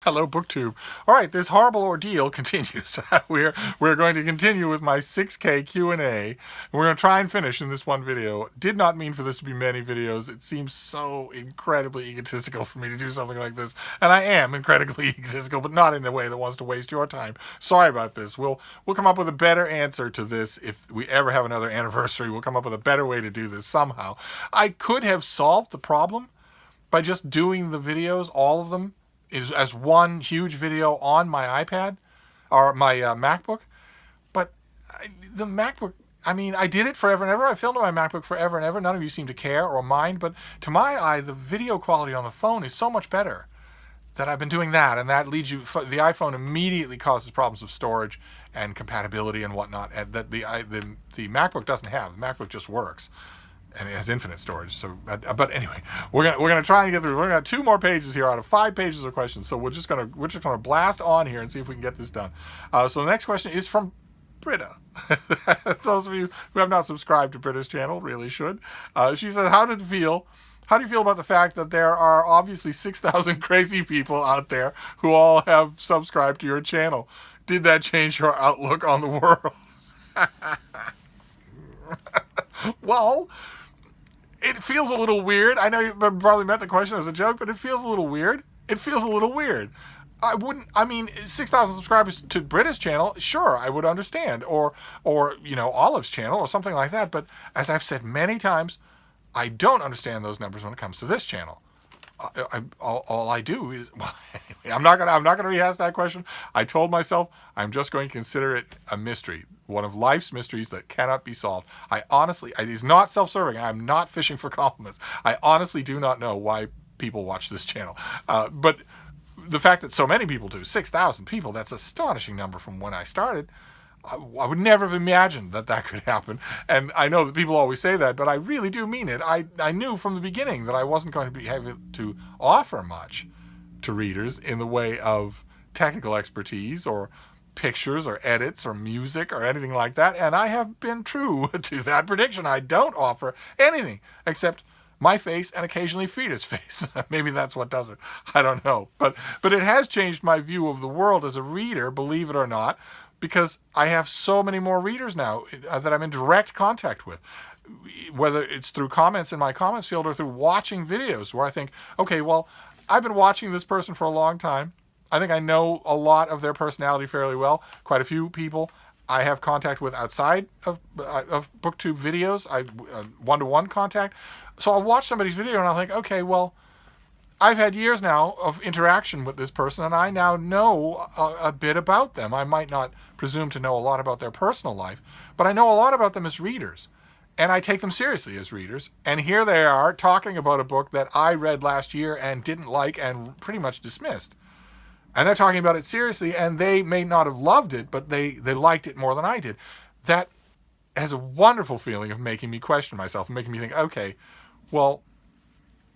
Hello, BookTube. All right, this horrible ordeal continues. we're going to continue with my 6K Q&A. We're going to try and finish in this one video. Did not mean for this to be many videos. It seems so incredibly egotistical for me to do something like this. And I am incredibly egotistical, but not in a way that wants to waste your time. Sorry about this. We'll come up with a better answer to this if we ever have another anniversary. We'll come up with a better way to do this somehow. I could have solved the problem by just doing the videos, all of them, as one huge video on my iPad or my MacBook. But the MacBook, I mean, I did it forever and ever. I filmed on my MacBook forever and ever. None of you seem to care or mind. But to my eye, the video quality on the phone is so much better that I've been doing that. And that leads you, the iPhone immediately causes problems of storage and compatibility and whatnot, and that the MacBook doesn't have. The MacBook just works. And it has infinite storage. So, but anyway, we're gonna try and get through. We're gonna have 2 more pages here out of 5 pages of questions. So we're just gonna blast on here and see if we can get this done. So the next question is from Britta. Those of you who have not subscribed to Britta's channel really should. She says, How do you feel about the fact that there are obviously 6,000 crazy people out there who all have subscribed to your channel? Did that change your outlook on the world? Well, it feels a little weird. I know you probably meant the question as a joke, but it feels a little weird. I mean, 6,000 subscribers to Britta's channel, sure, I would understand. Or Olive's channel or something like that. But as I've said many times, I don't understand those numbers when it comes to this channel. All I do is, well, anyway, I'm not gonna rehash that question. I told myself I'm just going to consider it a mystery, one of life's mysteries that cannot be solved. I honestly, it is not self-serving. I'm not fishing for compliments. I honestly do not know why people watch this channel, but the fact that so many people do, 6,000 people, that's an astonishing number from when I started. I would never have imagined that could happen. And I know that people always say that, but I really do mean it. I knew from the beginning that I wasn't going to be able to offer much to readers in the way of technical expertise or pictures or edits or music or anything like that. And I have been true to that prediction. I don't offer anything except my face and occasionally Frida's face. Maybe that's what does it. I don't know. But it has changed my view of the world as a reader, believe it or not, because I have so many more readers now that I'm in direct contact with, whether it's through comments in my comments field or through watching videos where I think, okay, well, I've been watching this person for a long time. I think I know a lot of their personality fairly well. Quite a few people I have contact with outside of BookTube videos, one-to-one contact. So I'll watch somebody's video and I'll think, okay, well, I've had years now of interaction with this person, and I now know a bit about them. I might not presume to know a lot about their personal life, but I know a lot about them as readers, and I take them seriously as readers. And here they are talking about a book that I read last year and didn't like and pretty much dismissed. And they're talking about it seriously, and they may not have loved it, but they liked it more than I did. That has a wonderful feeling of making me question myself and making me think, okay, well,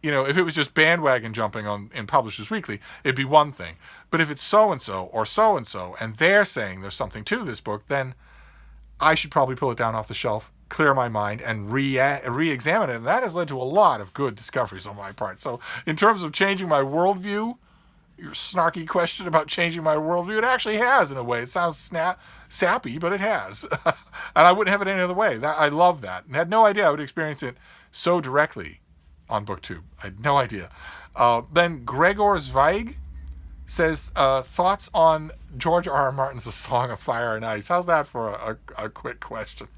if it was just bandwagon jumping in Publishers Weekly, it'd be one thing. But if it's so-and-so or so-and-so, and they're saying there's something to this book, then I should probably pull it down off the shelf, clear my mind, and re-examine it. And that has led to a lot of good discoveries on my part. So in terms of changing my worldview, your snarky question about changing my worldview, it actually has in a way. It sounds sappy, but it has. And I wouldn't have it any other way. I love that. And had no idea I would experience it so directly on BookTube. I had no idea. Then Gregor Zweig says, thoughts on George R.R. Martin's A Song of Fire and Ice. How's that for a quick question?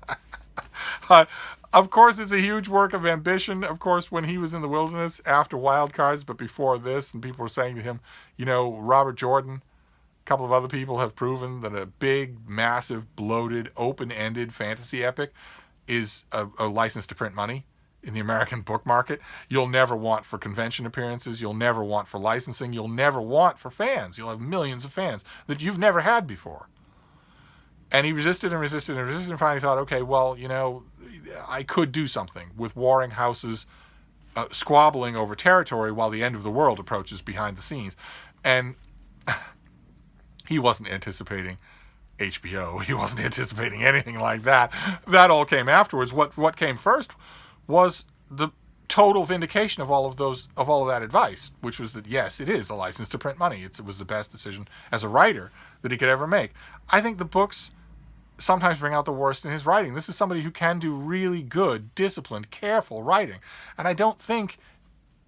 Of course, it's a huge work of ambition. Of course, when he was in the wilderness after Wild Cards, but before this, and people were saying to him, Robert Jordan, a couple of other people have proven that a big, massive, bloated, open-ended fantasy epic is a license to print money in the American book market. You'll never want for convention appearances. You'll never want for licensing. You'll never want for fans. You'll have millions of fans that you've never had before. And he resisted and resisted and resisted and finally thought, okay, well, I could do something with warring houses squabbling over territory while the end of the world approaches behind the scenes. And he wasn't anticipating HBO. He wasn't anticipating anything like that. That all came afterwards. What came first was the total vindication of all of that advice, which was that yes, it is a license to print money. It was the best decision as a writer that he could ever make. I think the books sometimes bring out the worst in his writing. This is somebody who can do really good, disciplined, careful writing. And I don't think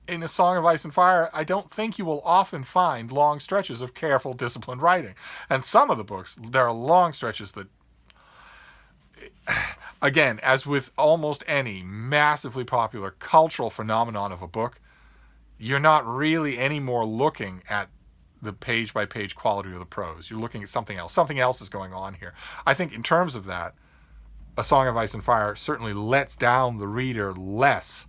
in A Song of Ice and Fire, I don't think you will often find long stretches of careful, disciplined writing. And some of the books, there are long stretches that, again, as with almost any massively popular cultural phenomenon of a book, you're not really anymore looking at the page-by-page quality of the prose. You're looking at something else. Something else is going on here. I think in terms of that, A Song of Ice and Fire certainly lets down the reader less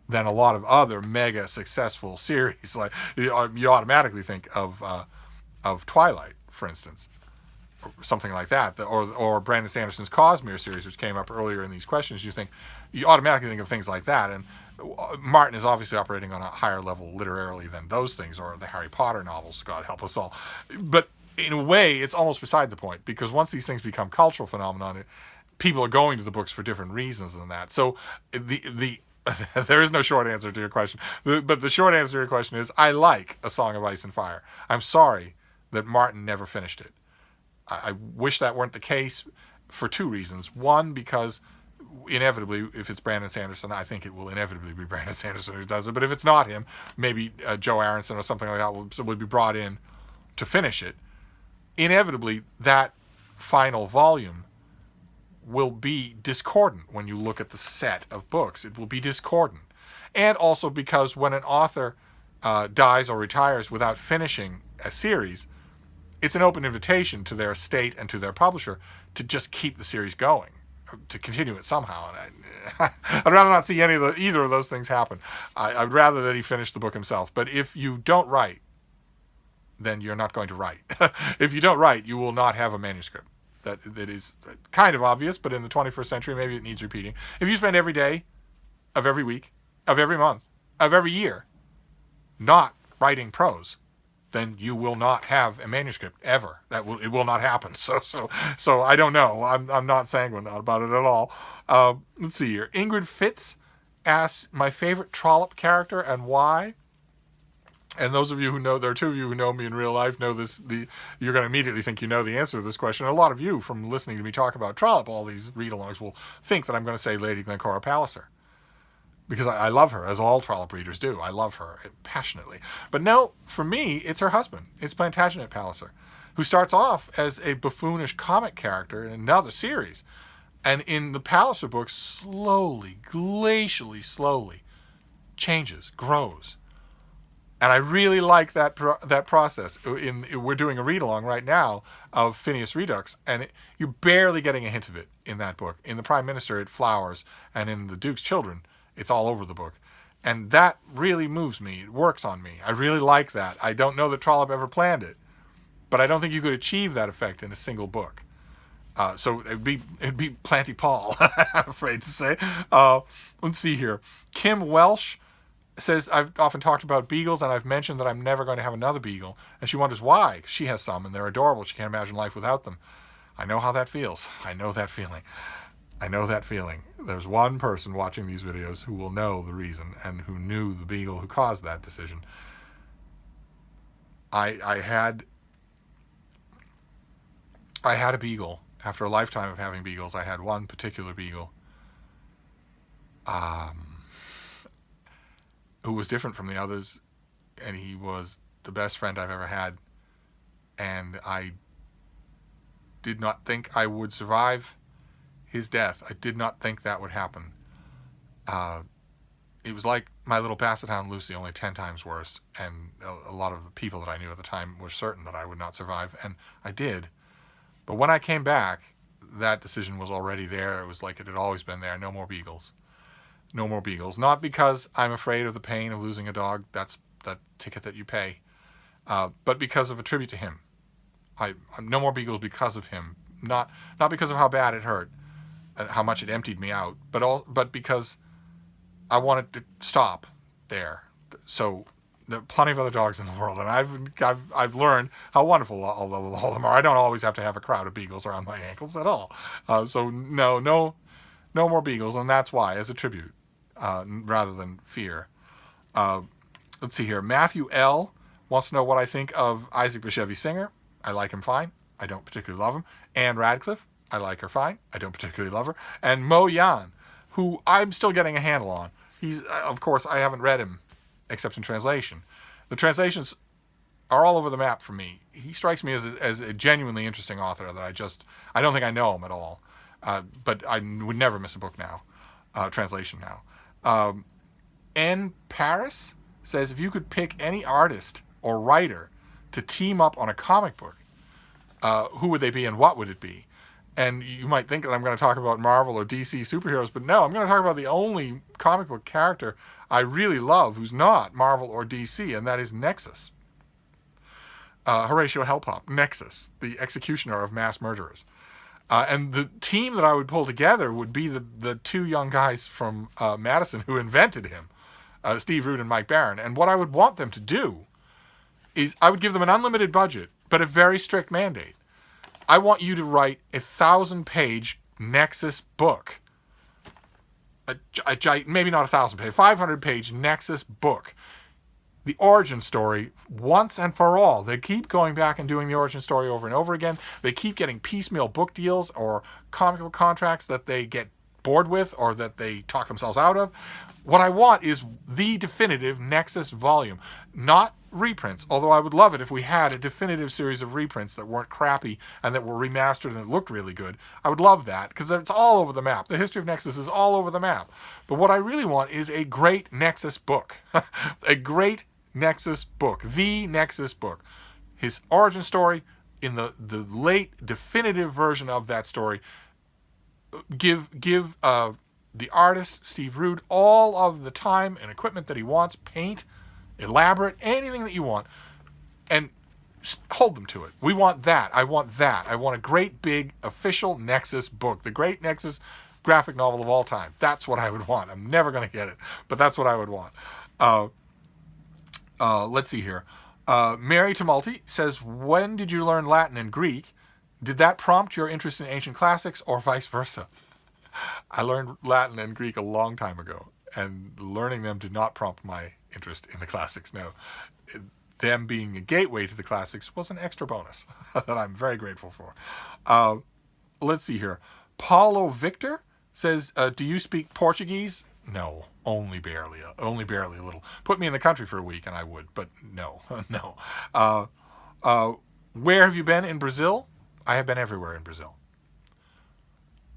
than a lot of other mega successful series. Like you automatically think of Twilight, for instance, or something like that, or Brandon Sanderson's Cosmere series, which came up earlier in these questions. You automatically think of things like that, and Martin is obviously operating on a higher level literarily than those things, or the Harry Potter novels, God help us all. But in a way, it's almost beside the point, because once these things become cultural phenomenon, people are going to the books for different reasons than that. So there is no short answer to your question. But the short answer to your question is, I like A Song of Ice and Fire. I'm sorry that Martin never finished it. I wish that weren't the case for two reasons. One, because inevitably, if it's Brandon Sanderson, I think it will inevitably be Brandon Sanderson who does it. But if it's not him, maybe Joe Aronson or something like that would be brought in to finish it. Inevitably, that final volume will be discordant when you look at the set of books. It will be discordant. And also because when an author dies or retires without finishing a series, it's an open invitation to their estate and to their publisher to just keep the series going, to continue it somehow. And I'd rather not see either of those things happen. I'd rather that he finish the book himself. But if you don't write, then you're not going to write. If you don't write, you will not have a manuscript. That is kind of obvious, but in the 21st century, maybe it needs repeating. If you spend every day of every week, of every month, of every year not writing prose, then you will not have a manuscript ever. It will not happen. So I don't know. I'm not sanguine about it at all. Let's see here. Ingrid Fitz asks my favorite Trollope character and why. And those of you who know, there are two of you who know me in real life, know this. You're going to immediately think you know the answer to this question. A lot of you, from listening to me talk about Trollope, all these read-alongs, will think that I'm going to say Lady Glencora Palliser. Because I love her, as all Trollope readers do. I love her passionately. But no, for me, it's her husband. It's Plantagenet Palliser, who starts off as a buffoonish comic character in another series. And in the Palliser books, slowly, glacially slowly, changes, grows. And I really like that process. We're doing a read-along right now of Phineas Redux, and you're barely getting a hint of it in that book. In The Prime Minister, it flowers, and in The Duke's Children, it's all over the book. And that really moves me. It works on me. I really like that. I don't know that Trollope ever planned it, but I don't think you could achieve that effect in a single book. So it'd be Planty Paul, I'm afraid to say. Let's see here. Kim Welsh says, I've often talked about beagles, and I've mentioned that I'm never going to have another beagle. And she wonders why. She has some, and they're adorable. She can't imagine life without them. I know how that feels. I know that feeling. There's one person watching these videos who will know the reason and who knew the beagle who caused that decision. I had a beagle. After a lifetime of having beagles, I had one particular beagle who was different from the others, and he was the best friend I've ever had, and I did not think I would survive his death. I did not think that would happen. It was like my little basset hound Lucy, only 10 times worse, and a lot of the people that I knew at the time were certain that I would not survive, and I did. But when I came back, that decision was already there. It was like it had always been there. No more beagles. No more beagles. Not because I'm afraid of the pain of losing a dog. That's that ticket that you pay. But because of a tribute to him. No more beagles because of him. Not because of how bad it hurt and how much it emptied me out, but because I wanted to stop there. So there are plenty of other dogs in the world, and I've learned how wonderful all of them are. I don't always have to have a crowd of beagles around my ankles at all. So no more beagles, and that's why, as a tribute. rather than fear. Let's see here. Matthew L. wants to know what I think of Isaac Bashevis Singer. I like him fine. I don't particularly love him. Anne Radcliffe. I like her fine. I don't particularly love her. And Mo Yan, who I'm still getting a handle on. He's, of course, I haven't read him except in translation. The translations are all over the map for me. He strikes me as a genuinely interesting author that I don't think I know him at all. But I would never miss a book now, translation now. N. Paris says, if you could pick any artist or writer to team up on a comic book, who would they be and what would it be? And you might think that I'm going to talk about Marvel or DC superheroes, but no, I'm going to talk about the only comic book character I really love who's not Marvel or DC, and that is Nexus. Horatio Hellpop, Nexus, the executioner of mass murderers. And the team that I would pull together would be the two young guys from Madison who invented him, Steve Root and Mike Barron. And what I would want them to do is I would give them an unlimited budget, but a very strict mandate. I want you to write a 1,000-page Nexus book. Maybe not 1,000-page, 500-page Nexus book. The origin story once and for all. They keep going back and doing the origin story over and over again. They keep getting piecemeal book deals or comic book contracts that they get bored with or that they talk themselves out of. What I want is the definitive Nexus volume, not reprints, although I would love it if we had a definitive series of reprints that weren't crappy and that were remastered and looked really good. I would love that because it's all over the map. The history of Nexus is all over the map. But what I really want is a great Nexus book. A great Nexus book. The Nexus book. His origin story in the late definitive version of that story. Give the artist, Steve Root, all of the time and equipment that he wants, paint, elaborate, anything that you want, and hold them to it. We want that. I want that. I want a great big official Nexus book, the great Nexus graphic novel of all time. That's what I would want. I'm never going to get it, but that's what I would want. Let's see here. Mary Tumulty says, when did you learn Latin and Greek? Did that prompt your interest in ancient classics or vice versa? I learned Latin and Greek a long time ago, and learning them did not prompt my interest in the classics. No, them being a gateway to the classics was an extra bonus that I'm very grateful for. Let's see here. Paulo Victor says, do you speak Portuguese? No, only barely a little. Put me in the country for a week and I would, but no, no. Where have you been in Brazil? I have been everywhere in Brazil.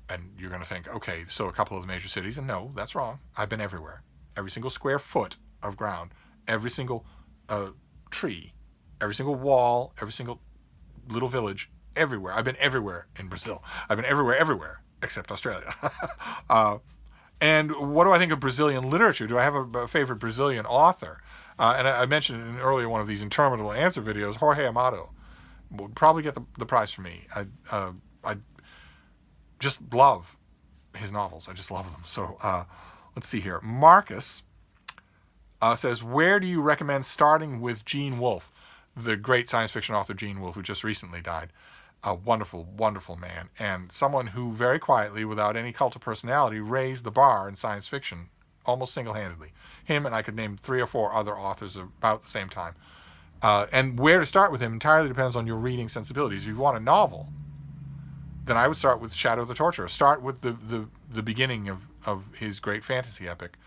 And you're going to think, okay, so a couple of the major cities. And no, that's wrong. I've been everywhere. Every single square foot of ground, every single tree, every single wall, every single little village, everywhere. I've been everywhere in Brazil. I've been everywhere, except Australia. And what do I think of Brazilian literature? Do I have a favorite Brazilian author? And I mentioned in an earlier one of these interminable answer videos, Jorge Amado would probably get the prize for me. I just love his novels. I just love them. So let's see here. Marcus says, where do you recommend starting with Gene Wolfe, the great science fiction author Gene Wolfe, who just recently died? A wonderful, wonderful man, and someone who very quietly, without any cult of personality, raised the bar in science fiction almost single-handedly. Him, and I could name 3 or 4 other authors about the same time. And where to start with him entirely depends on your reading sensibilities. If you want a novel, then I would start with Shadow of the Torturer. Start with the beginning of his great fantasy epic.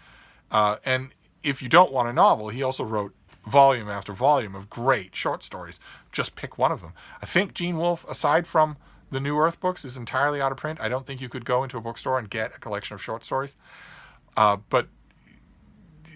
And if you don't want a novel, he also wrote volume after volume of great short stories. Just pick one of them. I think Gene Wolfe, aside from the New Earth books, is entirely out of print. I don't think you could go into a bookstore and get a collection of short stories. But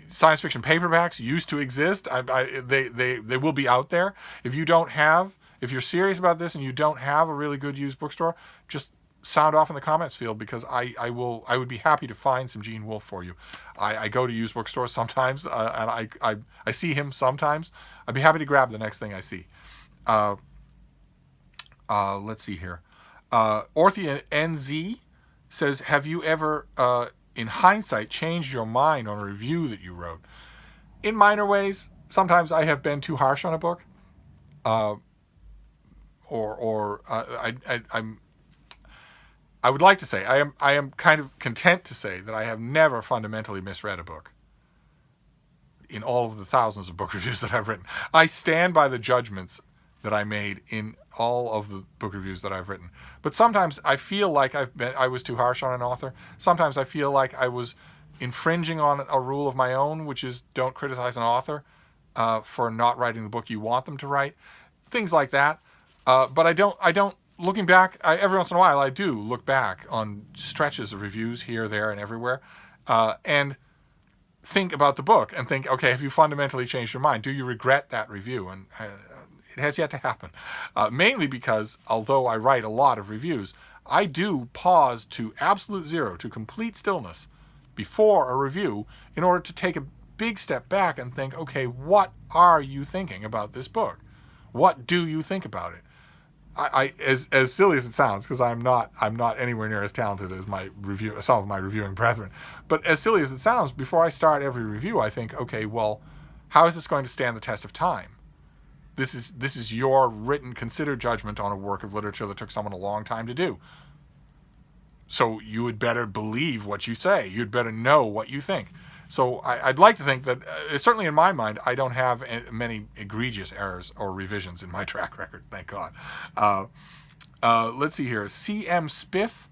science fiction paperbacks used to exist. They will be out there. If you're serious about this and you don't have a really good used bookstore, just sound off in the comments field, because I would be happy to find some Gene Wolfe for you. I go to used bookstores sometimes, and I see him sometimes. I'd be happy to grab the next thing I see. Let's see here. Orthia NZ says, have you ever, in hindsight, changed your mind on a review that you wrote? In minor ways. Sometimes I have been too harsh on a book. I would like to say I am kind of content to say that I have never fundamentally misread a book in all of the thousands of book reviews that I've written. I stand by the judgments that I made in all of the book reviews that I've written. But sometimes I feel like I was too harsh on an author. Sometimes I feel like I was infringing on a rule of my own, which is don't criticize an author for not writing the book you want them to write. Things like that. But I don't. Looking back, every once in a while I do look back on stretches of reviews here, there, and everywhere, and think about the book and think, okay, have you fundamentally changed your mind? Do you regret that review? And it has yet to happen. Mainly because, although I write a lot of reviews, I do pause to absolute zero, to complete stillness before a review in order to take a big step back and think, okay, what are you thinking about this book? What do you think about it? As silly as it sounds, because I'm not anywhere near as talented as some of my reviewing brethren, but as silly as it sounds, before I start every review, I think, okay, well, how is this going to stand the test of time? This is your written, considered judgment on a work of literature that took someone a long time to do. So you had better believe what you say. You'd better know what you think. So I'd like to think that, certainly in my mind, I don't have many egregious errors or revisions in my track record, thank God. Let's see here. C.M. Spiff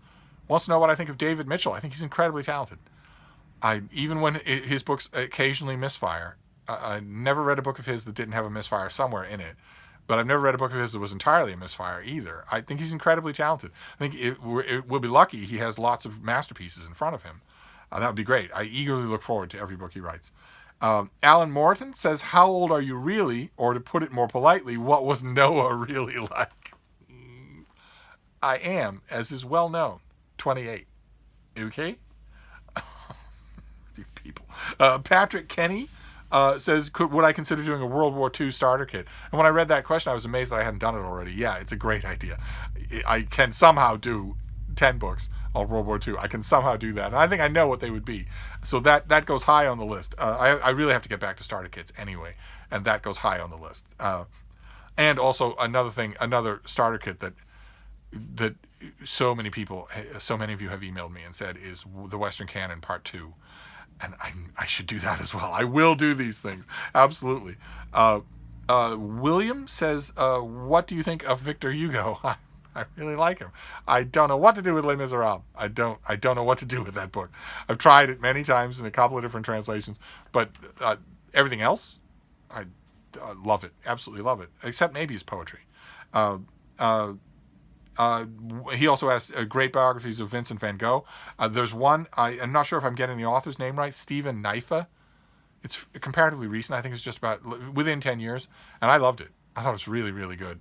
wants to know what I think of David Mitchell. I think he's incredibly talented. Even when his books occasionally misfire, I never read a book of his that didn't have a misfire somewhere in it. But I've never read a book of his that was entirely a misfire either. I think he's incredibly talented. I think it will be lucky he has lots of masterpieces in front of him. That would be great. I eagerly look forward to every book he writes. Alan Morton says, how old are you really? Or to put it more politely, what was Noah really like? I am, as is well known, 28. Okay? You people. Patrick Kenny says, would I consider doing a World War II starter kit? And when I read that question, I was amazed that I hadn't done it already. Yeah, it's a great idea. I can somehow do 10 books on World War II. I can somehow do that. And I think I know what they would be. So that goes high on the list. I really have to get back to starter kits anyway. And that goes high on the list. And also another starter kit that so many of you have emailed me and said is the Western Canon Part 2. And I should do that as well. I will do these things. Absolutely. William says, what do you think of Victor Hugo? I really like him. I don't know what to do with Les Miserables. I don't know what to do with that book. I've tried it many times in a couple of different translations, but everything else, I love it. Absolutely love it. Except maybe his poetry. He also has great biographies of Vincent Van Gogh. There's one, I'm not sure if I'm getting the author's name right, Stephen Naifa. It's comparatively recent. I think it's just about within 10 years. And I loved it. I thought it was really, really good.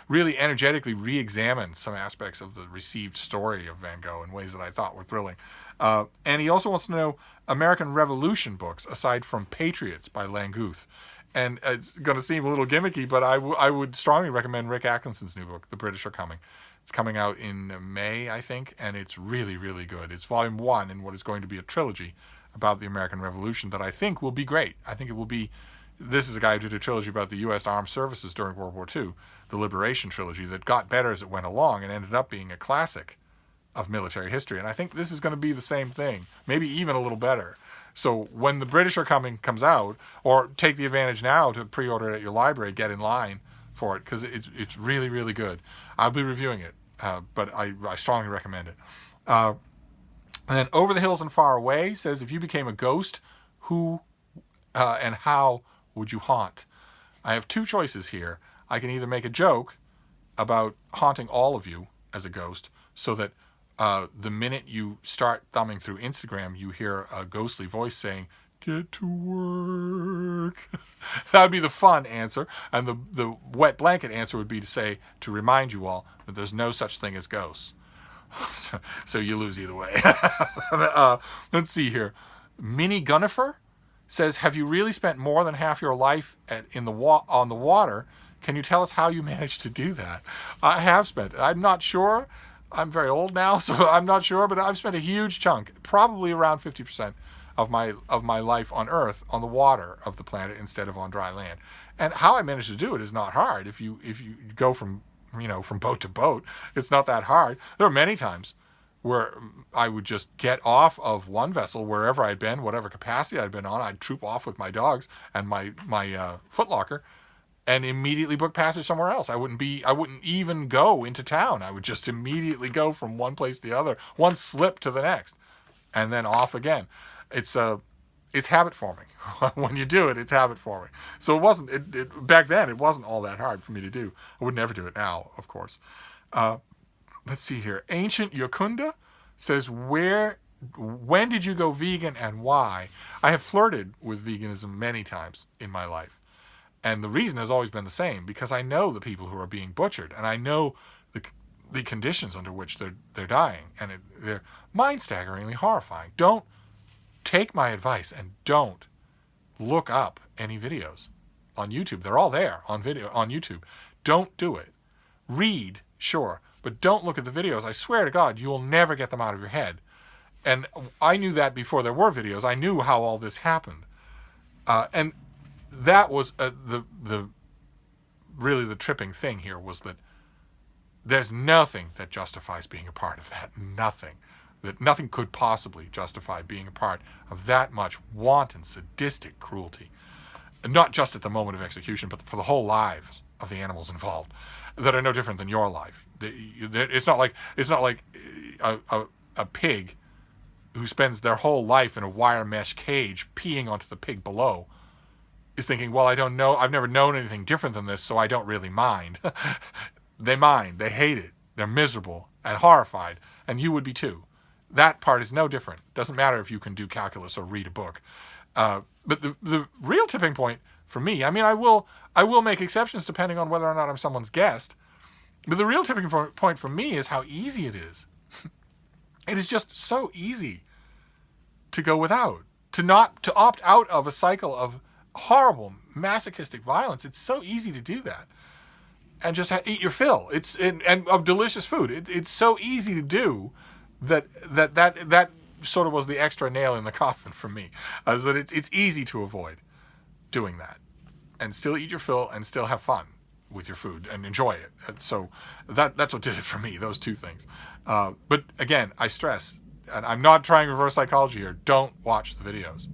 Really energetically re-examined some aspects of the received story of Van Gogh in ways that I thought were thrilling. And he also wants to know American Revolution books, aside from Patriots by Langguth. And it's going to seem a little gimmicky, but I would strongly recommend Rick Atkinson's new book, The British Are Coming. It's coming out in May, I think, and it's really, really good. It's volume 1 in what is going to be a trilogy about the American Revolution that I think will be great. I think it will be... This is a guy who did a trilogy about the U.S. Armed Services during World War II, the Liberation Trilogy, that got better as it went along and ended up being a classic of military history. And I think this is going to be the same thing, maybe even a little better. So when The British Are Coming comes out, or take the advantage now to pre-order it at your library, get in line for it, because it's really, really good. I'll be reviewing it, but I strongly recommend it. And then Over the Hills and Far Away says, if you became a ghost, who and how would you haunt? I have two choices here. I can either make a joke about haunting all of you as a ghost, so that the minute you start thumbing through Instagram, you hear a ghostly voice saying, get to work. That would be the fun answer. And the wet blanket answer would be to remind you all that there's no such thing as ghosts. So you lose either way. Let's see here. Minnie Gunnifer says, have you really spent more than half your life on the water? Can you tell us how you managed to do that? I have spent. I'm not sure. I'm very old now, so I'm not sure, but I've spent a huge chunk, probably around 50% of my life on Earth, on the water of the planet instead of on dry land. And how I managed to do it is not hard. If you go from boat to boat, it's not that hard. There are many times where I would just get off of one vessel wherever I'd been, whatever capacity I'd been on. I'd troop off with my dogs and my footlocker, and immediately book passage somewhere else. I wouldn't even go into town. I would just immediately go from one place to the other, one slip to the next, and then off again. It's habit forming. When you do it, it's habit forming. So it wasn't, back then, it wasn't all that hard for me to do. I would never do it now, of course. Let's see here. Ancient Yokunda says, when did you go vegan and why? I have flirted with veganism many times in my life. And the reason has always been the same, because I know the people who are being butchered, and I know the conditions under which they're dying, and they're mind-staggeringly horrifying. Don't take my advice and don't look up any videos on YouTube. They're all there on video on YouTube. Don't do it. Read, sure, but don't look at the videos. I swear to God, you will never get them out of your head. And I knew that before there were videos. I knew how all this happened, and that was really the tripping thing here, was that there's nothing that justifies being a part of that. Nothing could possibly justify being a part of that much wanton, sadistic cruelty. And not just at the moment of execution, but for the whole lives of the animals involved, that are no different than your life. It's not like a pig who spends their whole life in a wire mesh cage peeing onto the pig below is thinking, well, I don't know, I've never known anything different than this, so I don't really mind. They mind, they hate it, they're miserable and horrified, and you would be too. That part is no different. Doesn't matter if you can do calculus or read a book. But the real tipping point for me, I mean, I will make exceptions depending on whether or not I'm someone's guest, but the real tipping point for me is how easy it is. It is just so easy to go without, to opt out of a cycle of horrible masochistic violence. It's so easy to do that and just eat your fill. And of delicious food. It's so easy to do that sort of was the extra nail in the coffin for me. Is that it's easy to avoid doing that and still eat your fill and still have fun with your food and enjoy it. And so that's what did it for me, those two things. But again, I stress, and I'm not trying reverse psychology here, don't watch the videos.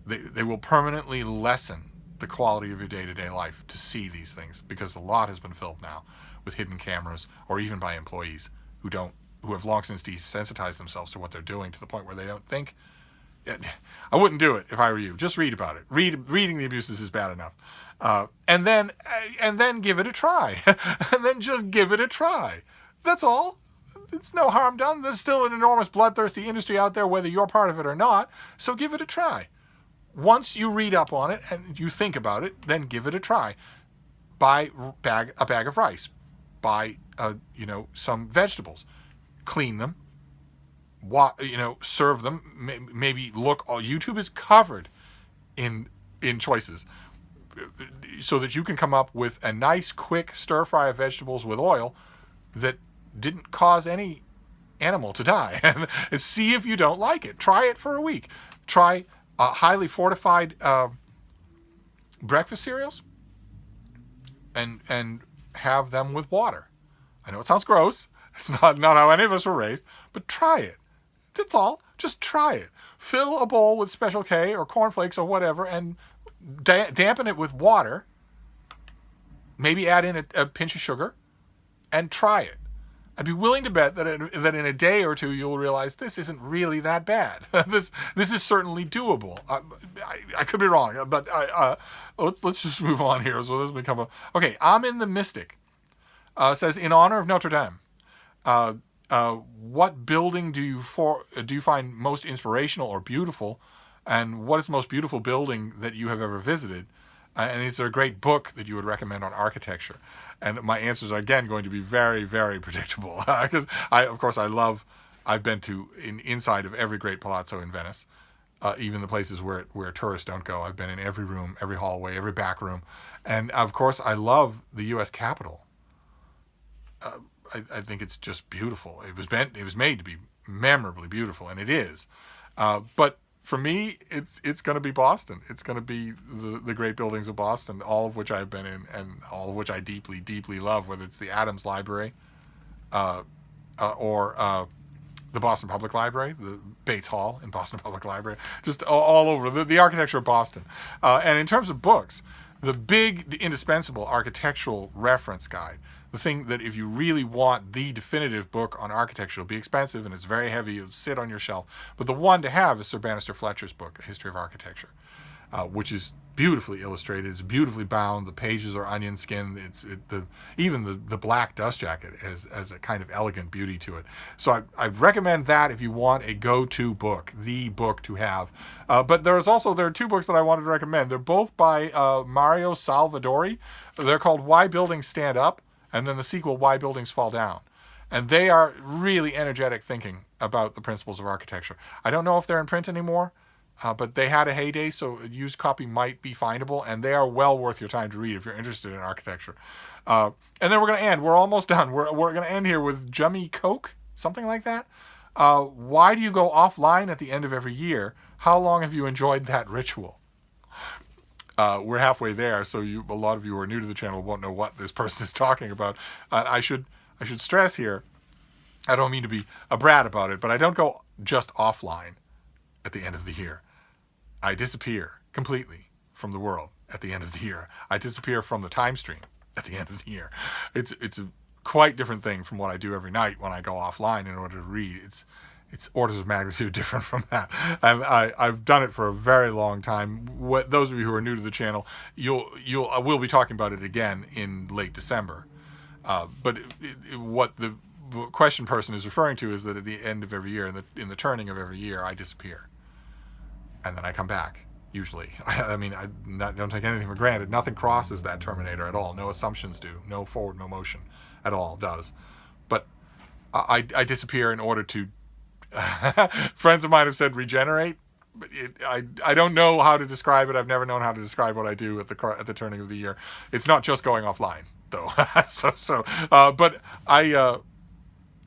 They will permanently lessen the quality of your day-to-day life to see these things, because a lot has been filmed now with hidden cameras, or even by employees who have long since desensitized themselves to what they're doing, to the point where they don't think. I wouldn't do it if I were you. Just read about it. Reading the abuses is bad enough, and then give it a try, and then just give it a try. That's all. It's no harm done. There's still an enormous bloodthirsty industry out there, whether you're part of it or not. So give it a try. Once you read up on it and you think about it, then give it a try. Buy a bag of rice. Buy some vegetables. Clean them. Serve them. Maybe look. YouTube is covered in choices, so that you can come up with a nice, quick stir fry of vegetables with oil that didn't cause any animal to die. And see if you don't like it. Try it for a week. Try highly fortified breakfast cereals and have them with water. I know it sounds gross. It's not how any of us were raised, but try it. That's all. Just try it. Fill a bowl with Special K or cornflakes or whatever, and dampen it with water. Maybe add in a pinch of sugar, and try it. I'd be willing to bet that in a day or two you'll realize this isn't really that bad. This is certainly doable. I could be wrong, but let's just move on here. So this become okay. I'm in the Mystic. Says, in honor of Notre Dame, what building do you find most inspirational or beautiful, and what is the most beautiful building that you have ever visited? And is there a great book that you would recommend on architecture? And my answers are, again, going to be very, very predictable. Because I've been to inside of every great palazzo in Venice, even the places where tourists don't go. I've been in every room, every hallway, every back room. And, of course, I love the U.S. Capitol. I think it's just beautiful. It was made to be memorably beautiful, and it is. But for me, it's going to be Boston. It's going to be the great buildings of Boston, all of which I've been in, and all of which I deeply, deeply love. Whether it's the Adams Library, or the Boston Public Library, the Bates Hall in Boston Public Library, just all over the architecture of Boston. And in terms of books, the big indispensable architectural reference guide, the thing that if you really want the definitive book on architecture, it'll be expensive and it's very heavy, it'll sit on your shelf, but the one to have is Sir Bannister Fletcher's book, A History of Architecture, which is beautifully illustrated. It's beautifully bound. The pages are onion skin. Even the black dust jacket has a kind of elegant beauty to it. So I recommend that if you want a go-to book, the book to have. But there are two books that I wanted to recommend. They're both by Mario Salvadori. They're called Why Buildings Stand Up, and then the sequel, Why Buildings Fall Down. And they are really energetic thinking about the principles of architecture. I don't know if they're in print anymore. But they had a heyday, so a used copy might be findable, and they are well worth your time to read if you're interested in architecture. And then we're going to end. We're almost done. We're going to end here with Jummy Coke, something like that. Why do you go offline at the end of every year? How long have you enjoyed that ritual? We're halfway there, so a lot of you who are new to the channel won't know what this person is talking about. I should stress here, I don't mean to be a brat about it, but I don't go just offline at the end of the year. I disappear completely from the world at the end of the year. I disappear from the time stream at the end of the year. It's a quite different thing from what I do every night when I go offline in order to read. It's orders of magnitude different from that. And I've done it for a very long time. Those of you who are new to the channel, we'll be talking about it again in late December. But what the question person is referring to is that at the end of every year, in the turning of every year, I disappear. And then I come back, usually. I don't take anything for granted. Nothing crosses that terminator at all. No assumptions do. No forward, no motion at all does. But I disappear in order to... Friends of mine have said regenerate. But I don't know how to describe it. I've never known how to describe what I do at the turning of the year. It's not just going offline, though. But I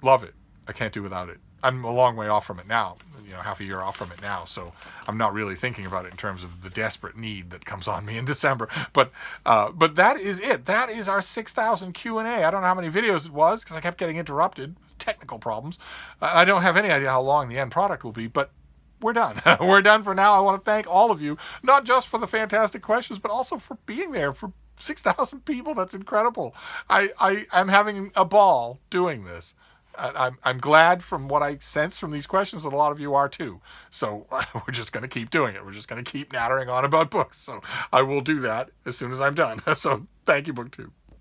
love it. I can't do without it. I'm a long way off from it now, half a year off from it now, so I'm not really thinking about it in terms of the desperate need that comes on me in December. But that is it. That is our 6,000 Q&A. I don't know how many videos it was because I kept getting interrupted with technical problems. I don't have any idea how long the end product will be, but we're done. We're done for now. I want to thank all of you, not just for the fantastic questions, but also for being there for 6,000 people. That's incredible. I'm having a ball doing this. I'm glad from what I sense from these questions that a lot of you are too. So we're just going to keep doing it. We're just going to keep nattering on about books. So I will do that as soon as I'm done. So thank you, BookTube.